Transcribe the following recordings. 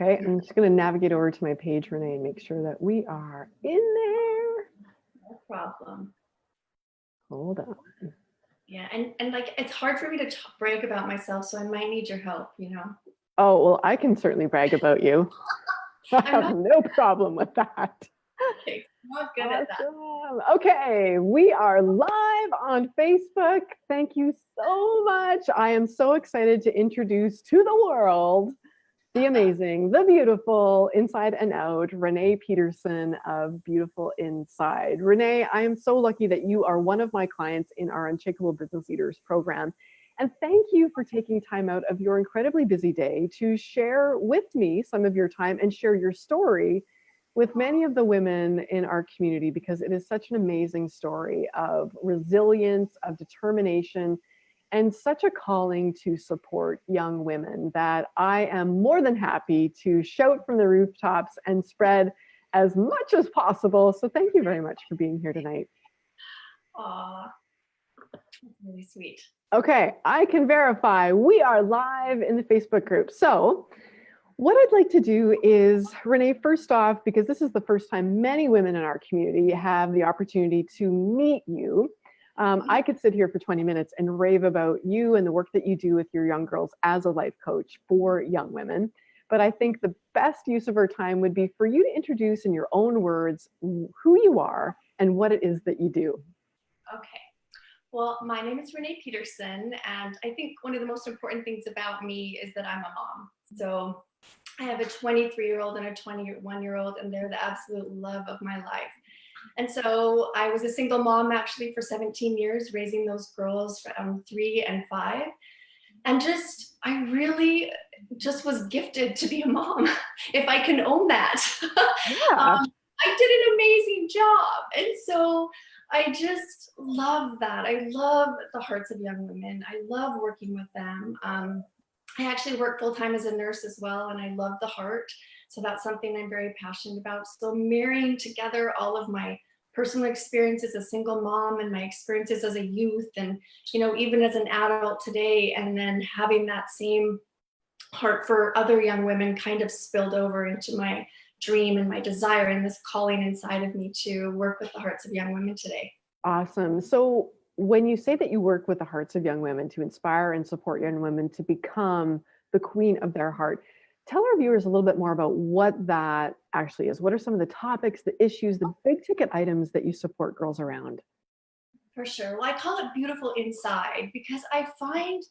Okay, I'm just going to navigate over to my page, Renae, and make sure that we are in there. No problem. Hold on. Yeah, and like it's hard for me to brag about myself, so I might need your help, Oh, well, I can certainly brag about you. I have no problem with that. Okay, not good at that. Okay, we are live on Facebook. Thank you so much. I am so excited to introduce to the world the amazing, the beautiful, inside and out, Renae Peterson of Beautiful Inside. Renae, I am so lucky that you are one of my clients in our Unshakable Business Leaders program. And thank you for taking time out of your incredibly busy day to share with me some of your time and share your story with many of the women in our community, because it is such an amazing story of resilience, of determination, and such a calling to support young women that I am more than happy to shout from the rooftops and spread as much as possible. So thank you very much for being here tonight. Aw, that's really sweet. Okay, I can verify we are live in the Facebook group. So what I'd like to do is, Renae, first off, because this is the first time many women in our community have the opportunity to meet you, I could sit here for 20 minutes and rave about you and the work that you do with your young girls as a life coach for young women. But I think the best use of our time would be for you to introduce in your own words who you are and what it is that you do. Okay. Well, my name is Renae Peterson, and I think one of the most important things about me is that I'm a mom. So I have a 23-year-old and a 21-year-old, and they're the absolute love of my life. And so I was a single mom actually for 17 years, raising those girls from 3 and 5. And I really just was gifted to be a mom, if I can own that. Yeah. I did an amazing job. And so I just love that. I love the hearts of young women. I love working with them. I actually work full-time as a nurse as well, and I love the heart. So that's something I'm very passionate about. So marrying together all of my personal experiences as a single mom and my experiences as a youth and, even as an adult today, and then having that same heart for other young women kind of spilled over into my dream and my desire and this calling inside of me to work with the hearts of young women today. Awesome. So when you say that you work with the hearts of young women to inspire and support young women to become the queen of their heart, tell our viewers a little bit more about what that actually is. What are some of the topics, the issues, the big ticket items that you support girls around? For sure. Well, I call it Beautiful Inside because I find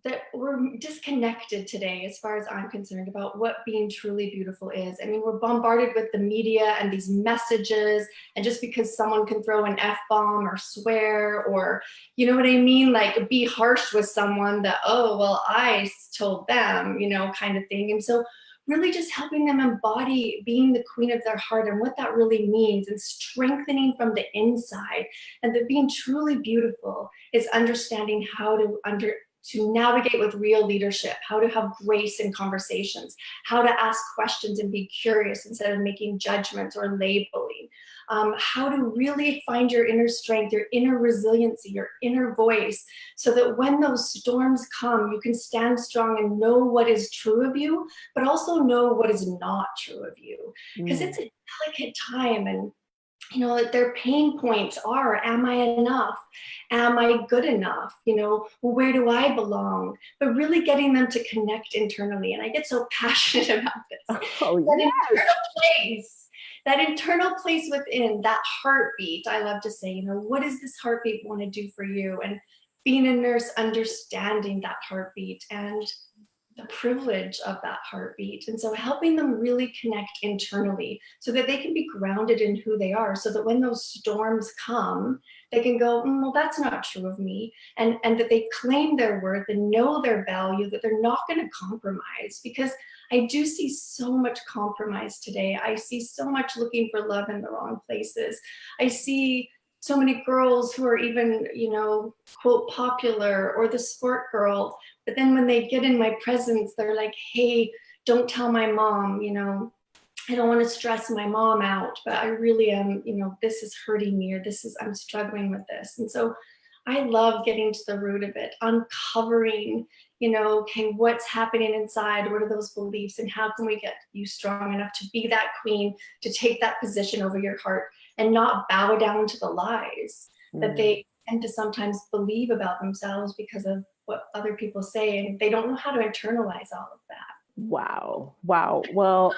that we're disconnected today, as far as I'm concerned, about what being truly beautiful is. I mean, we're bombarded with the media and these messages, and just because someone can throw an F-bomb or swear or, you know what I mean, like be harsh with someone that, oh, well, I told them, kind of thing. And so really just helping them embody being the queen of their heart and what that really means, and strengthening from the inside. And that being truly beautiful is understanding how to navigate with real leadership, how to have grace in conversations, how to ask questions and be curious instead of making judgments or labeling, how to really find your inner strength, your inner resiliency, your inner voice, so that when those storms come, you can stand strong and know what is true of you, but also know what is not true of you. Because it's a delicate time, and their pain points are, am I enough? Am I good enough? Where do I belong? But really getting them to connect internally. And I get so passionate about this. Oh, yes. That internal place within, that heartbeat, I love to say, what does this heartbeat want to do for you? And being a nurse, understanding that heartbeat and the privilege of that heartbeat. And so helping them really connect internally so that they can be grounded in who they are, so that when those storms come, they can go, well, that's not true of me. And that they claim their worth and know their value, that they're not going to compromise. Because I do see so much compromise today. I see so much looking for love in the wrong places. I see so many girls who are even, quote, popular, or the sport girl. But then when they get in my presence, they're like, hey, don't tell my mom, I don't want to stress my mom out, but I really am, this is hurting me, or I'm struggling with this. And so I love getting to the root of it, uncovering, okay, what's happening inside? What are those beliefs? And how can we get you strong enough to be that queen, to take that position over your heart and not bow down to the lies that they tend to sometimes believe about themselves because of what other people say, and they don't know how to internalize all of that. Wow. Well,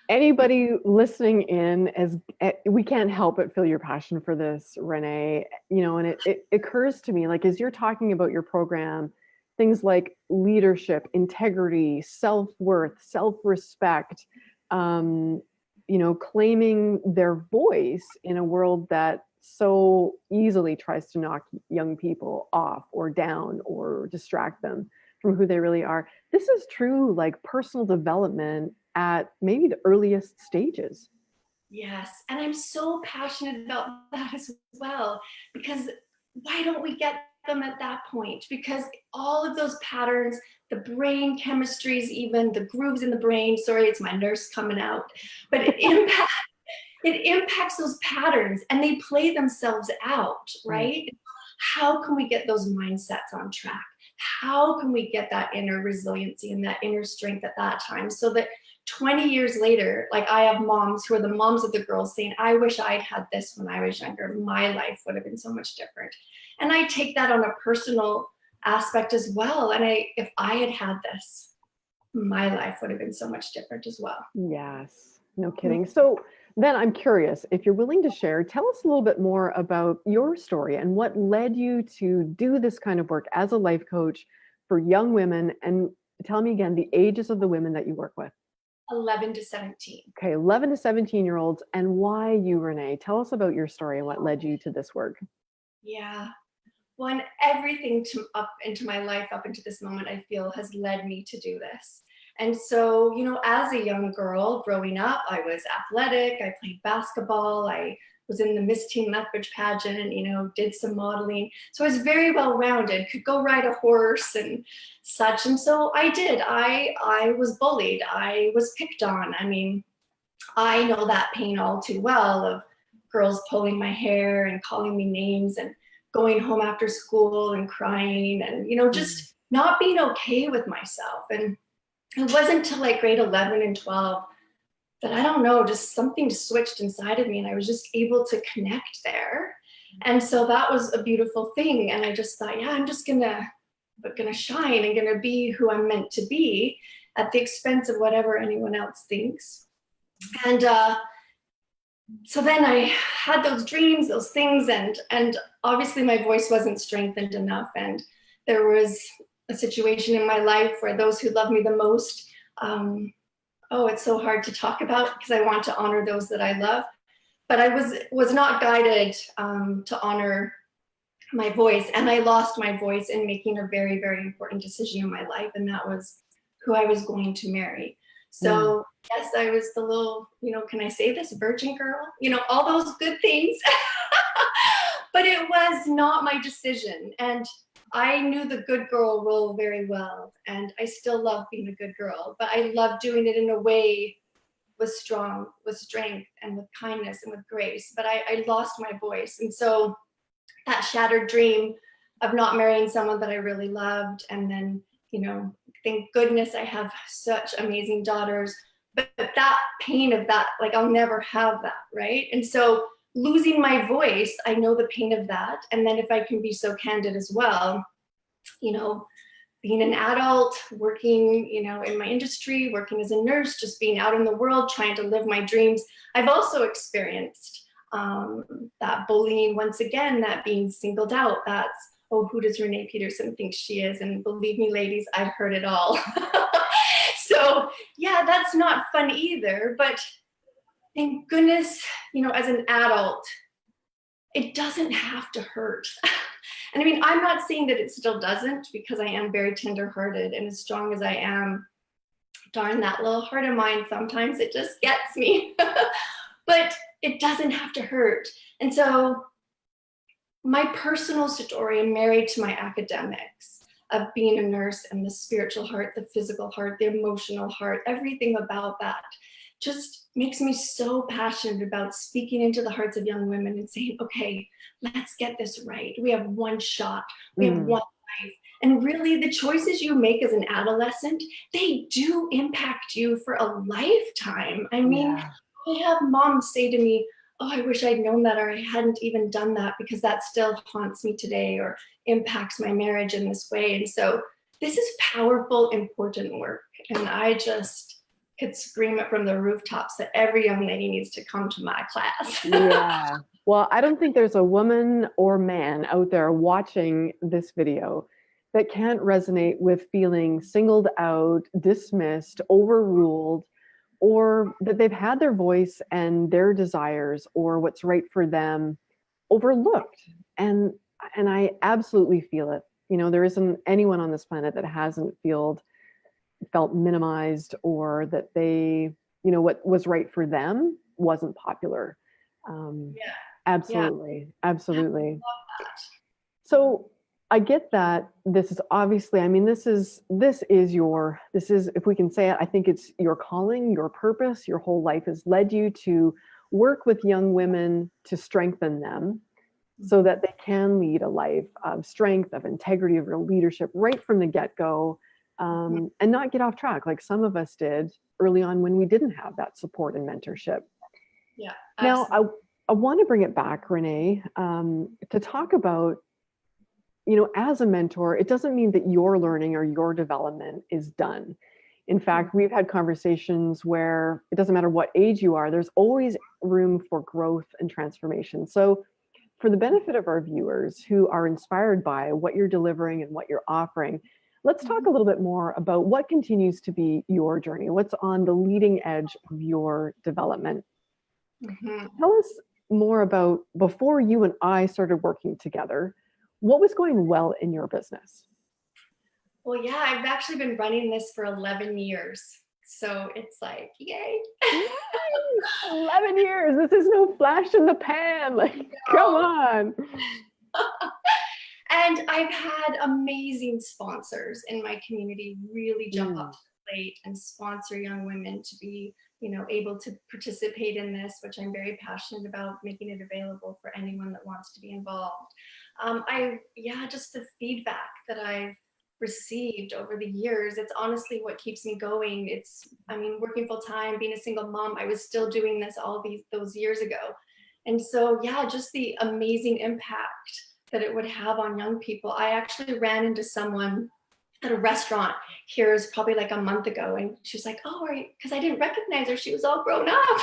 anybody listening in, we can't help but feel your passion for this, Renae. And it occurs to me, like, as you're talking about your program, things like leadership, integrity, self-worth, self-respect, claiming their voice in a world that so easily tries to knock young people off or down or distract them from who they really are. This is true, like, personal development at maybe the earliest stages. Yes, and I'm so passionate about that as well, because why don't we get them at that point? Because all of those patterns, the brain chemistries, even the grooves in the brain, sorry, it's my nurse coming out, but it impacts those patterns and they play themselves out, right? How can we get those mindsets on track? How can we get that inner resiliency and that inner strength at that time, so that 20 years later, like, I have moms who are the moms of the girls saying, I wish I'd had this when I was younger. My life would have been so much different. And I take that on a personal aspect as well. And if I had had this, my life would have been so much different as well. Yes, no kidding. So then I'm curious, if you're willing to share, tell us a little bit more about your story and what led you to do this kind of work as a life coach for young women. And tell me again the ages of the women that you work with. 11 to 17. Okay, 11 to 17-year-olds. And why you, Renae? Tell us about your story and what led you to this work. Yeah. Well, and everything up into my life up into this moment, I feel, has led me to do this. And so, as a young girl growing up, I was athletic. I played basketball. I was in the Miss Teen Lethbridge pageant and, did some modeling. So I was very well-rounded, could go ride a horse and such. And so I did. I was bullied. I was picked on. I mean, I know that pain all too well, of girls pulling my hair and calling me names and going home after school and crying and, just not being okay with myself. And it wasn't until like grade 11 and 12 that, I don't know, just something switched inside of me and I was just able to connect there. And so that was a beautiful thing. And I just thought, yeah, I'm just gonna shine and gonna be who I'm meant to be at the expense of whatever anyone else thinks. And so then I had those dreams, those things, and obviously my voice wasn't strengthened enough. And there was a situation in my life where those who love me the most, it's so hard to talk about because I want to honor those that I love, but I was not guided to honor my voice, and I lost my voice in making a very, very important decision in my life, and that was who I was going to marry. So yes, I was the little, can I say this, virgin girl, all those good things, but it was not my decision. And I knew the good girl role very well, and I still love being a good girl, but I love doing it in a way with strength and with kindness and with grace. But I lost my voice. And so that shattered dream of not marrying someone that I really loved, and then, thank goodness I have such amazing daughters, but that pain of that, like, I'll never have that, right? And so losing my voice, I know the pain of that. And then if I can be so candid as well, being an adult, working, in my industry, working as a nurse, just being out in the world, trying to live my dreams, I've also experienced that bullying once again, that being singled out. That's, oh, who does Renae Peterson think she is? And believe me, ladies, I've heard it all. So yeah, that's not fun either. But thank goodness, as an adult, it doesn't have to hurt. And I mean, I'm not saying that it still doesn't, because I am very tenderhearted, and as strong as I am, darn, that little heart of mine, sometimes it just gets me. But it doesn't have to hurt. And so my personal story, married to my academics, of being a nurse, and the spiritual heart, the physical heart, the emotional heart, everything about that just makes me so passionate about speaking into the hearts of young women and saying, okay, let's get this right. We have one shot. We have one life. And really, the choices you make as an adolescent, they do impact you for a lifetime. I mean, Yeah. I have moms say to me, oh, I wish I'd known that, or I hadn't even done that, because that still haunts me today or impacts my marriage in this way. And so this is powerful, important work. And I just could scream it from the rooftops that every young lady needs to come to my class. Yeah. Well, I don't think there's a woman or man out there watching this video that can't resonate with feeling singled out, dismissed, overruled, or that they've had their voice and their desires or what's right for them overlooked. And I absolutely feel it. You know, there isn't anyone on this planet that hasn't felt minimized, or that they, you know, what was right for them wasn't popular. Yeah. Absolutely, absolutely. Yeah. So I get that this is obviously, I mean, this is, if we can say it, I think it's your calling, your purpose. Your whole life has led you to work with young women to strengthen them so that they can lead a life of strength, of integrity, of real leadership right from the get-go, and not get off track like some of us did early on when we didn't have that support and mentorship. Yeah. Now, Absolutely. I want to bring it back, Renae, to talk about, you know, as a mentor, it doesn't mean that your learning or your development is done. In fact, we've had conversations where it doesn't matter what age you are, there's always room for growth and transformation. So for the benefit of our viewers who are inspired by what you're delivering and what you're offering, let's talk a little bit more about what continues to be your journey. What's on the leading edge of your development? Tell us more about before you and I started working together, what was going well in your business? Well, yeah, I've actually been running this for 11 years. So it's like, yay. Nice. 11 years. This is no flash in the pan. Like, come on. And I've had amazing sponsors in my community really jump up to the plate and sponsor young women to be, you know, able to participate in this, which I'm very passionate about, making it available for anyone that wants to be involved. Just the feedback that I've received over the years, it's honestly what keeps me going. Working full time, being a single mom, I was still doing this those years ago. And so, yeah, just the amazing impact that it would have on young people. I actually ran into someone at a restaurant here is probably like a month ago, and she was like, oh, because I didn't recognize her, she was all grown up.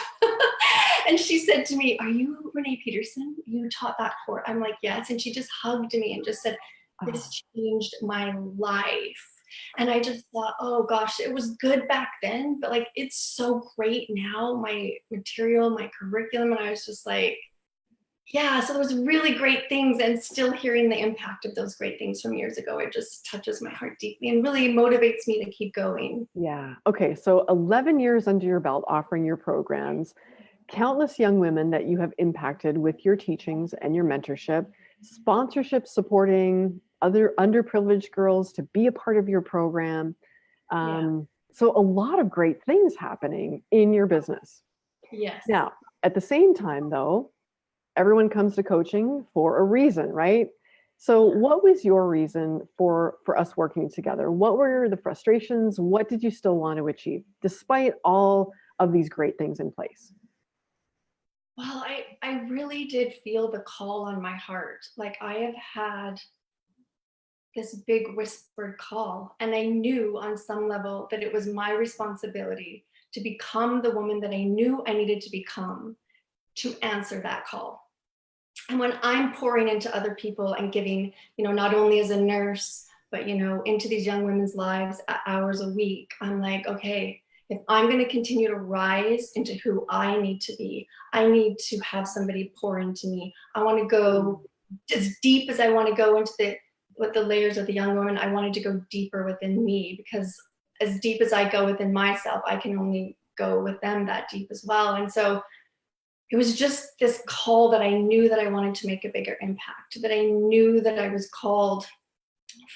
And she said to me, are you Renae Peterson? You taught that course? I'm like, yes. And she just hugged me and just said, this changed my life. And I just thought, oh gosh, it was good back then, but like, it's so great now, my material, my curriculum. And I was just like, yeah, so those really great things, and still hearing the impact of those great things from years ago, it just touches my heart deeply and really motivates me to keep going. Yeah. Okay. So 11 years under your belt offering your programs, countless young women that you have impacted with your teachings and your mentorship, sponsorship supporting other underprivileged girls to be a part of your program. So a lot of great things happening in your business. Yes. Now, at the same time, though, everyone comes to coaching for a reason, right? So what was your reason for us working together? What were the frustrations? What did you still want to achieve despite all of these great things in place? Well, I really did feel the call on my heart. Like, I have had this big whispered call, and I knew on some level that it was my responsibility to become the woman that I knew I needed to become to answer that call. And when I'm pouring into other people and giving, you know, not only as a nurse, but, you know, into these young women's lives hours a week, I'm like, okay, if I'm going to continue to rise into who I need to be, I need to have somebody pour into me. I want to go as deep as I want to go into with the layers of the young woman. I wanted to go deeper within me, because as deep as I go within myself, I can only go with them that deep as well. And so it was just this call that I knew that I wanted to make a bigger impact, that I knew that I was called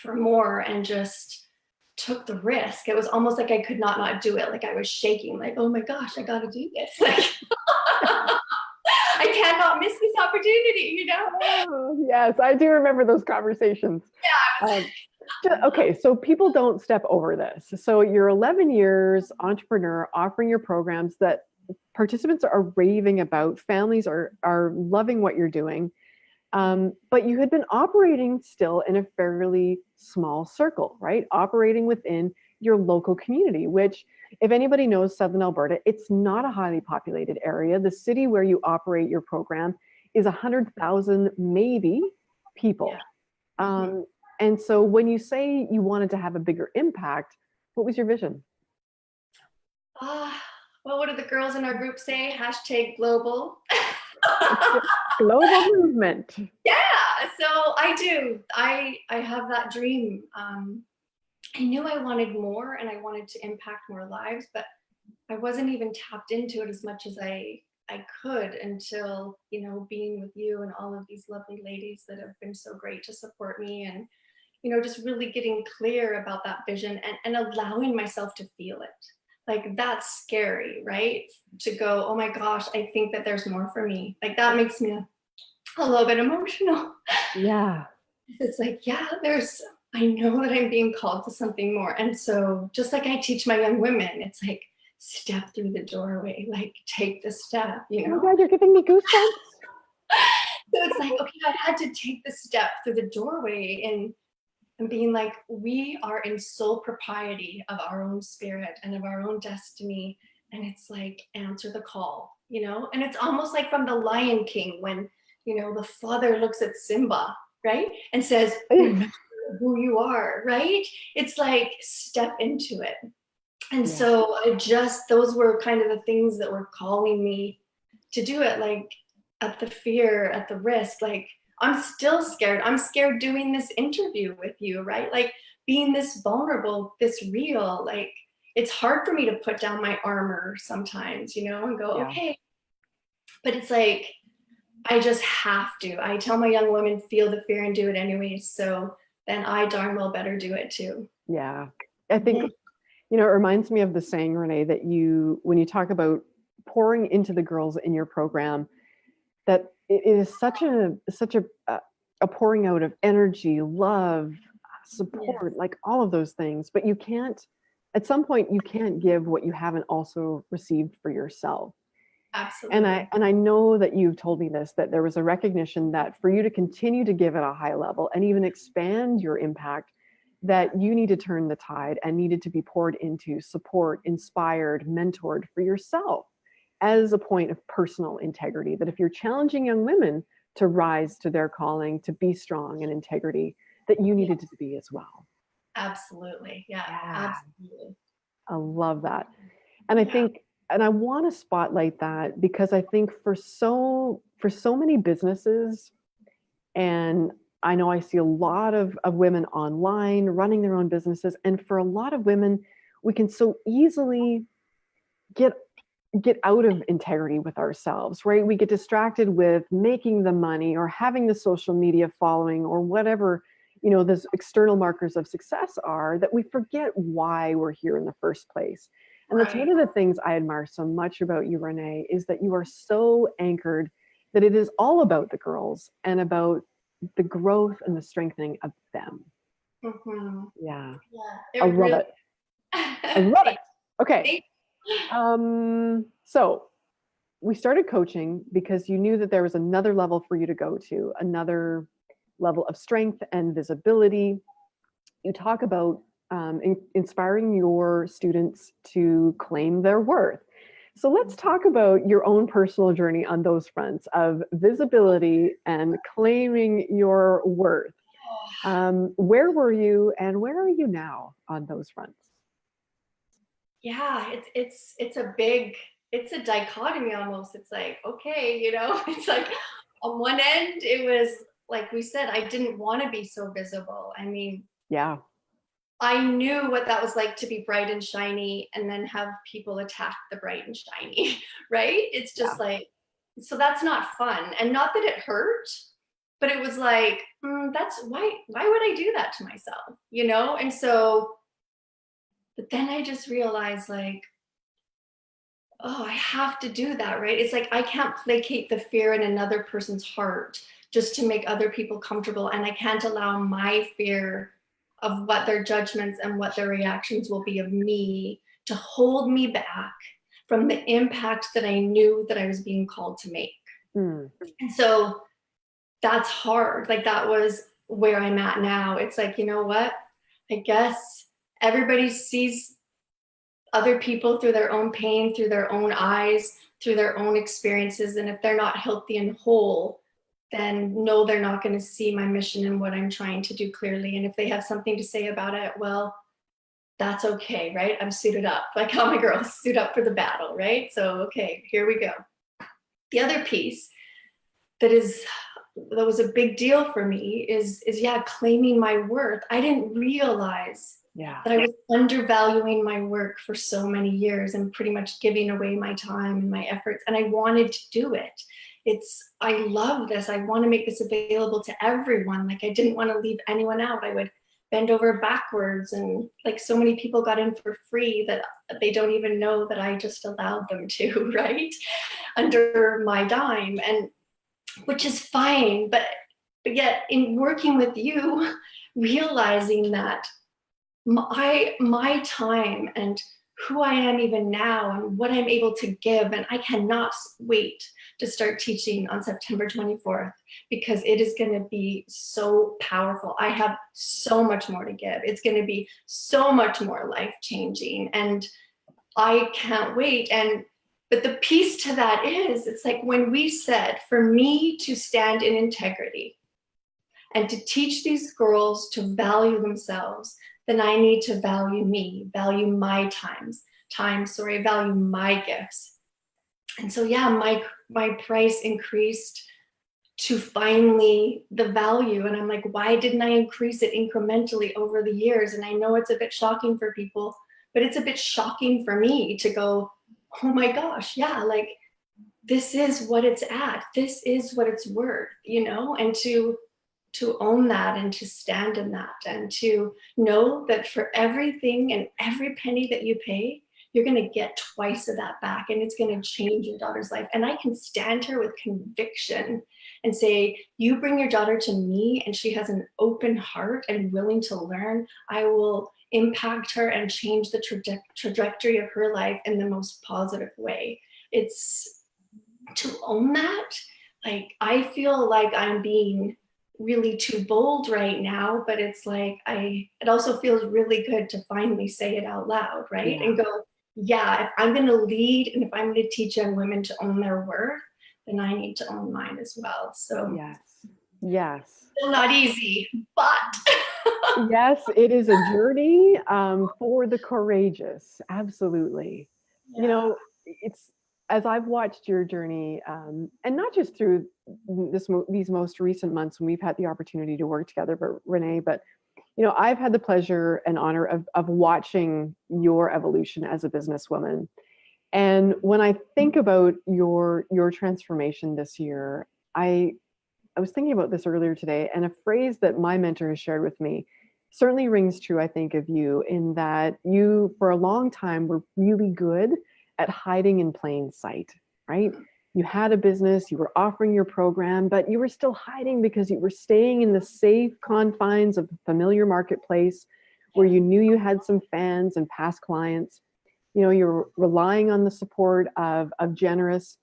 for more, and just took the risk. It was almost like I could not do it. Like, I was shaking, like, oh my gosh, I got to do this. Like, I cannot miss this opportunity, you know? Oh, yes, I do remember those conversations. Yeah. Okay, so people don't step over this. So you're 11 years entrepreneur offering your programs that participants are raving about, families are loving what you're doing. But you had been operating still in a fairly small circle, right? Operating within your local community, which, if anybody knows Southern Alberta, it's not a highly populated area. The city where you operate your program is 100,000 maybe people. Yeah. And so when you say you wanted to have a bigger impact, what was your vision? Ah, well, what do the girls in our group say? Hashtag global. Global movement. Yeah, so I do. I have that dream. I knew I wanted more and I wanted to impact more lives, but I wasn't even tapped into it as much as I could until, you know, being with you and all of these lovely ladies that have been so great to support me, and, you know, just really getting clear about that vision and allowing myself to feel it. Like, that's scary, right? To go, oh my gosh, I think that there's more for me. Like, that makes me a little bit emotional. Yeah. It's like, yeah, I know that I'm being called to something more. And so, just like I teach my young women, it's like, step through the doorway, like, take the step, you Oh my know? God, you're giving me goosebumps. So it's like, okay, I had to take the step through the doorway and being like, we are in sole propriety of our own spirit and of our own destiny. And it's like, answer the call, you know? And it's almost like from the Lion King when, you know, the father looks at Simba, right? And says, remember who you are, right? It's like, step into it. And Yeah. so those were kind of the things that were calling me to do it, like, at the fear, at the risk. Like, I'm still scared. I'm scared doing this interview with you, right? Like, being this vulnerable, this real. Like, it's hard for me to put down my armor sometimes, you know, and go, Yeah. okay. But it's like, I just have to. I tell my young women, feel the fear and do it anyways. So then I darn well better do it too. Yeah. I think, you know, it reminds me of the saying, Renae, that when you talk about pouring into the girls in your program, that it is such a pouring out of energy, love, support, Yes, like all of those things. But you can't, at some point, you can't give what you haven't also received for yourself. absolutely. And I know that you've told me this, that there was a recognition that for you to continue to give at a high level and even expand your impact, that you need to turn the tide and needed to be poured into, support, inspired, mentored for yourself as a point of personal integrity. That if you're challenging young women to rise to their calling, to be strong in integrity, that you Yeah, needed to be as well. absolutely. Yeah, Yeah, absolutely. I love that. And I Yeah. think, and I want to spotlight that because I think for so many businesses, and I know I see a lot of women online running their own businesses, and for a lot of women, we can so easily get out of integrity with ourselves, right? We get distracted with making the money or having the social media following or whatever, you know, those external markers of success are, that we forget why we're here in the first place. And that's one Right. of the things I admire so much about you, Renae, is that you are so anchored that it is all about the girls and about the growth and the strengthening of them. Mm-hmm. Yeah, Yeah, I it love really. it. I love it. Okay. Thank- So we started coaching because you knew that there was another level for you to go to, another level of strength and visibility. You talk about inspiring your students to claim their worth. So let's talk about your own personal journey on those fronts of visibility and claiming your worth. Where were you and where are you now on those fronts? yeah, it's a dichotomy almost. It's like, okay, you know, it's like on one end, it was like we said, I didn't want to be so visible. I mean, Yeah, I knew what that was like to be bright and shiny and then have people attack the bright and shiny, right? It's yeah, just like, so that's not fun. And not that it hurt, but it was like, that's why would I do that to myself? You know? And so, but then I just realized, like, oh, I have to do that, right? It's like, I can't placate the fear in another person's heart just to make other people comfortable. And I can't allow my fear of what their judgments and what their reactions will be of me, to hold me back from the impact that I knew that I was being called to make. And so that's hard. Like, that was where I'm at now. It's like, you know what? I guess everybody sees other people through their own pain, through their own eyes, through their own experiences. And if they're not healthy and whole, then no, they're not going to see my mission and what I'm trying to do clearly. And if they have something to say about it, well, that's okay, right? I'm suited up. Like how my girls suit up for the battle, right? So, okay, here we go. The other piece that was a big deal for me is yeah, claiming my worth. I didn't realize that I was undervaluing my work for so many years and pretty much giving away my time and my efforts. And I wanted to do it. I love this. I want to make this available to everyone. Like, I didn't want to leave anyone out. I would bend over backwards, and like, so many people got in for free that they don't even know that I just allowed them to, right? Under my dime, and which is fine. But yet, in working with you, realizing that my time and who I am even now and what I'm able to give, and I cannot wait to start teaching on September 24th, because it is going to be so powerful. I have so much more to give. It's going to be so much more life-changing, and I can't wait. But the piece to that is, it's like when we said, for me to stand in integrity and to teach these girls to value themselves, then I need to value me, value my value my gifts. And so, yeah, my price increased to finally the value. And I'm like, why didn't I increase it incrementally over the years? And I know it's a bit shocking for people, but it's a bit shocking for me to go, oh my gosh, yeah, like, this is what it's at. This is what it's worth, and to own that and to stand in that, and to know that for everything and every penny that you pay, you're going to get twice of that back, and it's going to change your daughter's life. And I can stand here with conviction and say, you bring your daughter to me and she has an open heart and willing to learn, I will impact her and change the trajectory of her life in the most positive way. It's to own that. Like, I feel like I'm being really too bold right now, but it's like, it also feels really good to finally say it out loud, right? Yeah. And go, yeah, if I'm going to lead and if I'm going to teach young women to own their worth, then I need to own mine as well. So yes, still not easy, but yes, it is a journey for the courageous. Absolutely. Yeah. It's, as I've watched your journey, and not just through these most recent months when we've had the opportunity to work together, but Renae, but I've had the pleasure and honor of watching your evolution as a businesswoman. And when I think about your transformation this year, I was thinking about this earlier today, and a phrase that my mentor has shared with me certainly rings true, I think, of you, in that you, for a long time, were really good at hiding in plain sight, right? You had a business, you were offering your program, but you were still hiding because you were staying in the safe confines of the familiar marketplace where you knew you had some fans and past clients. You're relying on the support of generous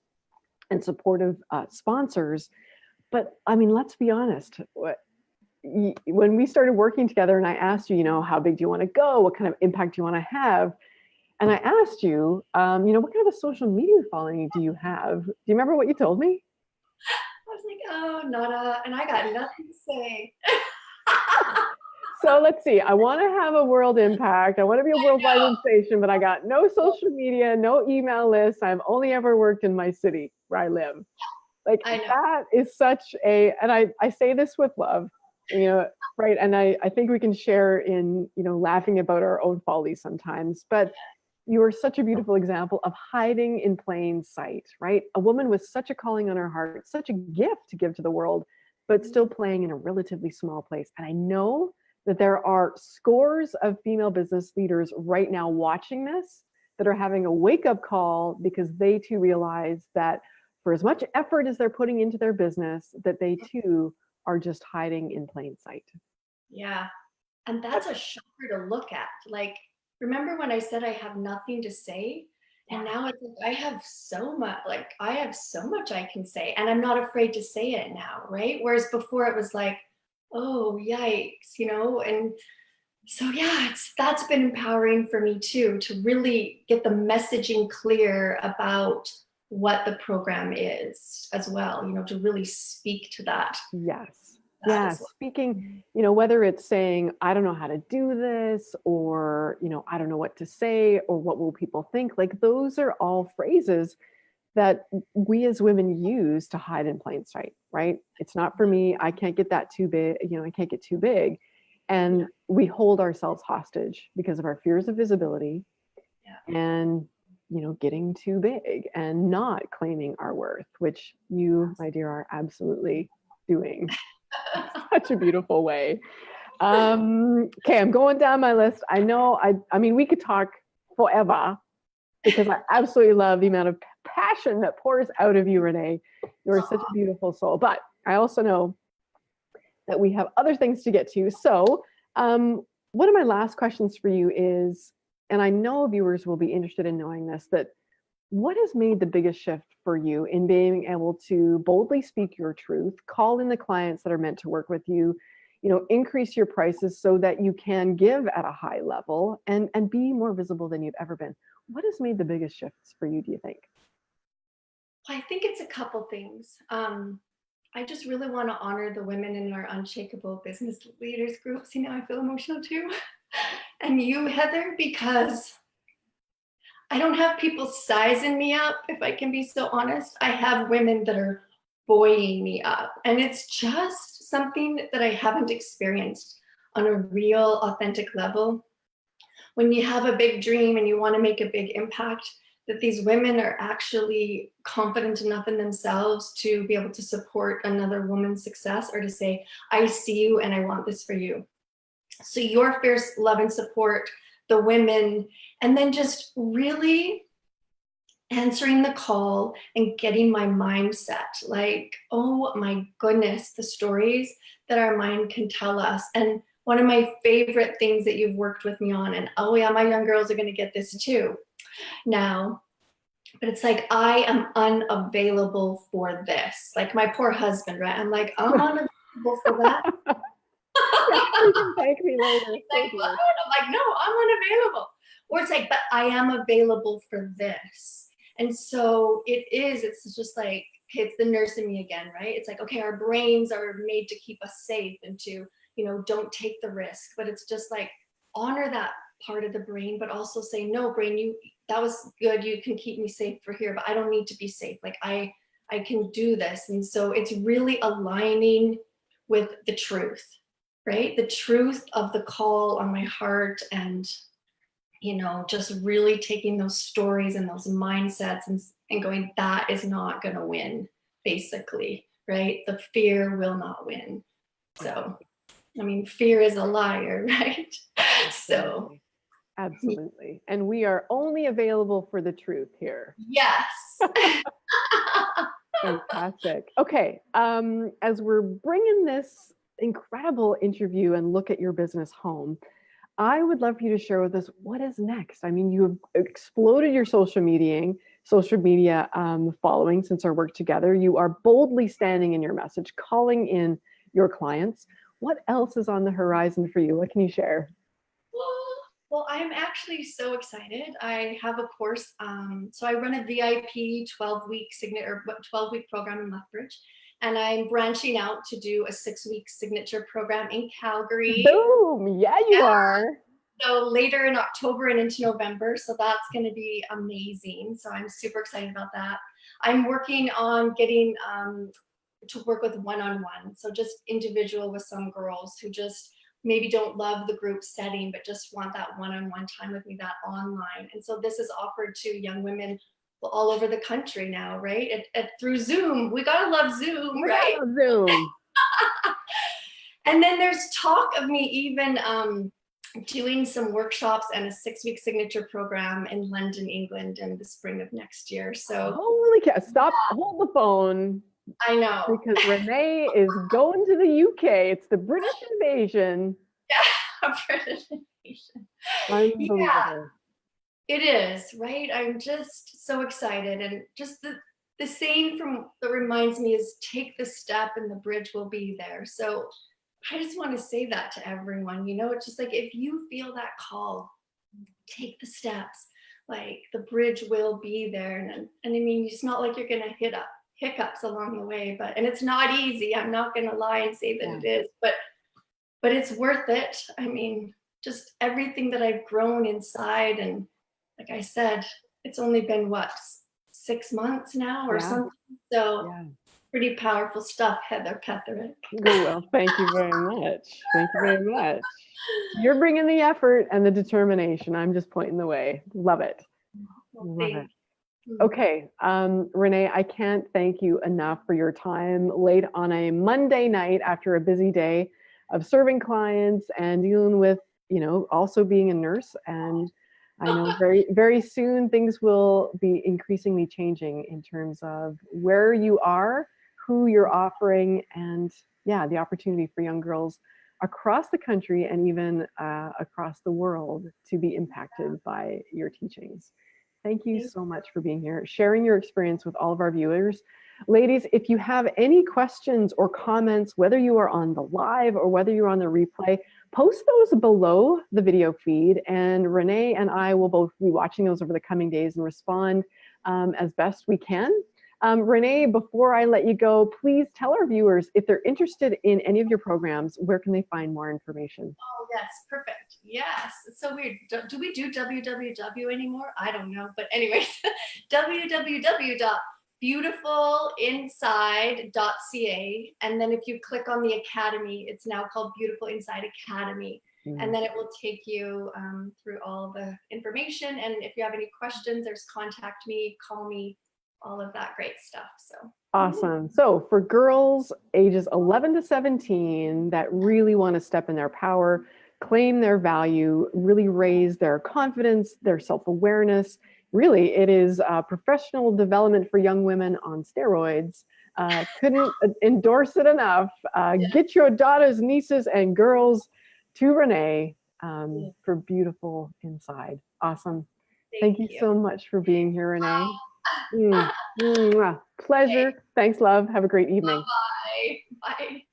and supportive sponsors. But I mean, let's be honest. When we started working together and I asked you, how big do you want to go? What kind of impact do you want to have? And I asked you, what kind of a social media following do you have? Do you remember what you told me? I was like, oh, nada. And I got nothing to say. So let's see. I want to have a world impact. I want to be a worldwide sensation, but I got no social media, no email list. I've only ever worked in my city where I live. Like, that is such and I say this with love, right? And I think we can share in, laughing about our own follies sometimes, but you are such a beautiful example of hiding in plain sight, right? A woman with such a calling on her heart, such a gift to give to the world, but still playing in a relatively small place. And I know that there are scores of female business leaders right now watching this that are having a wake-up call because they too realize that for as much effort as they're putting into their business, that they too are just hiding in plain sight. Yeah, And that's a shocker to look at. Like, remember when I said I have nothing to say? And now it's like I have so much, I can say, and I'm not afraid to say it now, right? Whereas before it was like, oh, yikes, you know? And so yeah, that's been empowering for me too, to really get the messaging clear about what the program is as well, you know, to really speak to that. Yes. That Yeah. as well. Speaking, you know, whether it's saying, I don't know how to do this, or, you know, I don't know what to say, or what will people think? Like, those are all phrases that we as women use to hide in plain sight, right? It's not for me. I can't get that too big, you know, I can't get too big. And we hold ourselves hostage because of our fears of visibility and, you know, getting too big and not claiming our worth, which you, my dear, are absolutely doing such a beautiful way. Okay, I'm going down my list. I know, I mean, we could talk forever because I absolutely love the amount of passion that pours out of you, Renae. You're such a beautiful soul. But I also know that we have other things to get to. So one of my last questions for you is, and I know viewers will be interested in knowing this, that what has made the biggest shift for you in being able to boldly speak your truth, call in the clients that are meant to work with you, you know, increase your prices so that you can give at a high level and be more visible than you've ever been? What has made the biggest shifts for you, do you think? I think it's a couple things. I just really want to honor the women in our Unshakable Business Leaders group. See, now I feel emotional too. And you, Heather, because I don't have people sizing me up, if I can be so honest. I have women that are buoying me up. And it's just something that I haven't experienced on a real, authentic level. When you have a big dream and you want to make a big impact, that these women are actually confident enough in themselves to be able to support another woman's success, or to say, I see you and I want this for you. So your fierce love and support, the women, and then just really answering the call and getting my mindset. Like, oh my goodness, the stories that our mind can tell us. And one of my favorite things that you've worked with me on, and oh yeah, my young girls are going to get this too now, but it's like, I am unavailable for this. Like my poor husband, right? I'm like, I'm unavailable for that. You can thank me later. Like, what? I'm like, no, I'm unavailable. Or it's like, but I am available for this. And so it's just like, okay, it's the nurse in me again, right? It's like, okay, our brains are made to keep us safe and to, you know, don't take the risk. But it's just like, honor that part of the brain, but also say, no, brain, that was good. You can keep me safe for here, but I don't need to be safe. Like I can do this. And so it's really aligning with the truth, right? The truth of the call on my heart, and, you know, just really taking those stories and those mindsets and going, that is not going to win, basically, right? The fear will not win. So, I mean, fear is a liar, right? So. Absolutely. And we are only available for the truth here. Yes. Fantastic. Okay. As we're bringing this incredible interview and look at your business home, I would love for you to share with us what is next. I mean, you have exploded your social media following since our work together. You are boldly standing in your message, calling in your clients. What else is on the horizon for you? What can you share? Well, I'm actually so excited. I have a course. So I run a VIP 12-week program in Lethbridge, and I'm branching out to do a 6-week signature program in Calgary. Boom! Yeah, you are. So later in October and into November. So that's going to be amazing. So I'm super excited about that. I'm working on getting to work with one-on-one. So just individual with some girls who just maybe don't love the group setting, but just want that one-on-one time with me, that online. And so this is offered to young women all over the country now, right? Through Zoom. We gotta love Zoom, right? Zoom. And then there's talk of me even doing some workshops and a 6-week signature program in London, England in the spring of next year. So holy cow, stop, hold the phone. I know. Because Renae is going to the UK. It's the British invasion. Yeah, accreditation. Unbelievable. It is, right? I'm just so excited. And just the saying that reminds me is take the step and the bridge will be there. So I just want to say that to everyone. It's just like, if you feel that call, take the steps. Like, the bridge will be there. And I mean, it's not like you're going to hit up hiccups along the way, and it's not easy. I'm not going to lie and say that it is, but it's worth it. I mean, just everything that I've grown inside. And like I said, it's only been 6 months now or something. So pretty powerful stuff, Heather Petherick. Well, thank you very much. Thank you very much. You're bringing the effort and the determination. I'm just pointing the way. Love it. Love it. Okay, Renae, I can't thank you enough for your time late on a Monday night after a busy day of serving clients and dealing with, also being a nurse. And I know very, very soon things will be increasingly changing in terms of where you are, who you're offering, and the opportunity for young girls across the country and even across the world to be impacted by your teachings. Thank you so much for being here, sharing your experience with all of our viewers. Ladies, if you have any questions or comments, whether you are on the live or whether you're on the replay, post those below the video feed, and Renae and I will both be watching those over the coming days and respond as best we can. Renae, before I let you go, please tell our viewers, if they're interested in any of your programs, where can they find more information? Oh, yes, perfect. Yes, it's so weird. Do we do www anymore? I don't know. But anyways, www.beautifulinside.ca. And then if you click on the Academy, it's now called Beautiful Inside Academy. And then it will take you through all the information. And if you have any questions, there's contact me, call me, all of that great stuff. So awesome. So for girls ages 11 to 17 that really want to step in their power, claim their value, really raise their confidence, their self-awareness, really it is professional development for young women on steroids. Couldn't endorse it enough. Get your daughters, nieces, and girls to Renae for Beautiful Inside. Awesome. Thank you so much for being here, Renae. Pleasure. Thanks, love. Have a great evening. Bye. Bye.